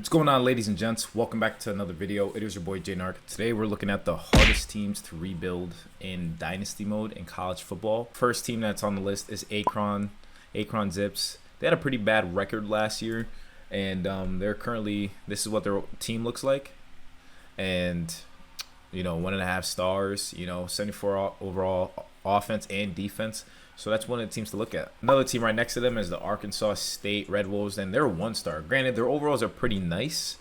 What's going on, ladies and gents? Welcome back to another video. It is your boy Jaynarc. Today we're looking at the hardest teams to rebuild in dynasty mode in college football. First team that's on the list is Akron Zips. They had a pretty bad record last year, and they're currently, this is what their team looks like. And 1.5 stars, 74 overall offense and defense. So that's one of the teams to look at. Another team right next to them is the Arkansas State Red Wolves, and they're a 1-star. Granted, their overalls are pretty nice,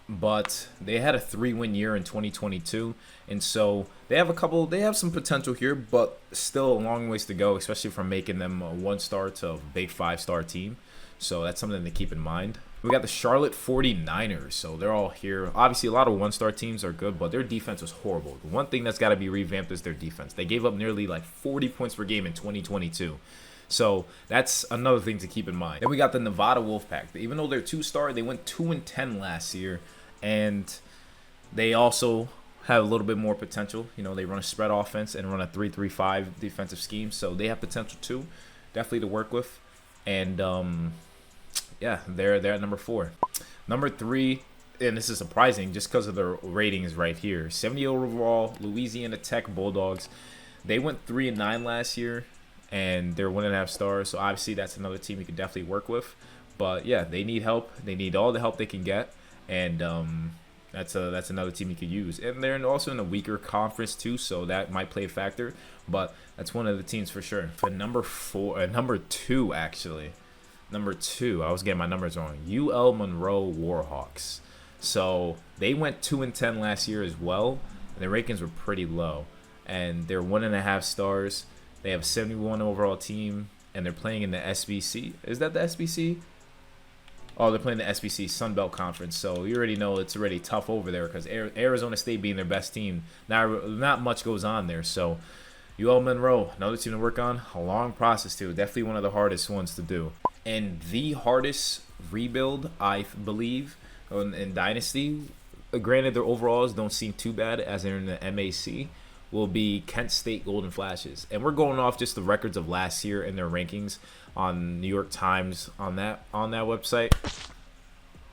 but they had a 3-win year in 2022, and so they have some potential here, but still a long ways to go, especially from making them a 1-star to a big 5-star team. So that's something to keep in mind. We got the Charlotte 49ers, so they're all here. Obviously, a lot of 1-star teams are good, but their defense was horrible. The one thing that's got to be revamped is their defense. They gave up nearly like 40 points per game in 2022. So that's another thing to keep in mind. Then we got the Nevada Wolfpack. Even though they're 2-star, they went 2-10 last year, and they also have a little bit more potential. They run a spread offense and run a 3-3-5 defensive scheme, so they have potential too, definitely to work with. And yeah, they're at number 4. Number 3, and this is surprising just because of their ratings right here. 70 overall, Louisiana Tech Bulldogs. They went 3-9 last year, and they're 1.5 stars. So obviously that's another team you could definitely work with. But yeah, they need help. They need all the help they can get, and that's another team you could use. And they're also in a weaker conference too, so that might play a factor. But that's one of the teams for sure. For number 2 actually. Number 2, I was getting my numbers wrong. UL Monroe Warhawks. So they went 2-10 last year as well, and their rankings were pretty low. And they're 1.5 stars. They have a 71 overall team, and they're playing in the SBC. Is that the SBC? Oh, they're playing the SBC Sun Belt Conference. So you already know it's already tough over there because Arizona State being their best team, not much goes on there. So UL Monroe, another team to work on. A long process too. Definitely one of the hardest ones to do. And the hardest rebuild, I believe, in Dynasty, granted their overalls don't seem too bad as they're in the MAC, will be Kent State Golden Flashes. And we're going off just the records of last year and their rankings on New York Times on that website.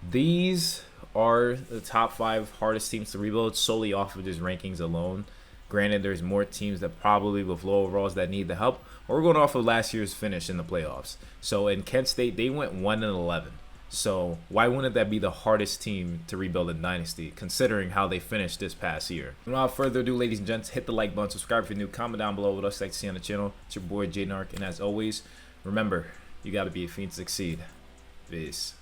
These are the top 5 hardest teams to rebuild solely off of just rankings alone. Granted, there's more teams that probably with low overalls that need the help. Or we're going off of last year's finish in the playoffs. So in Kent State, they went 1-11. So why wouldn't that be the hardest team to rebuild in Dynasty, considering how they finished this past year? Without further ado, ladies and gents, hit the like button, subscribe if you're new, comment down below what else you'd like to see on the channel. It's your boy Jaynarc, and as always, remember, you got to be a fiend to succeed. Peace.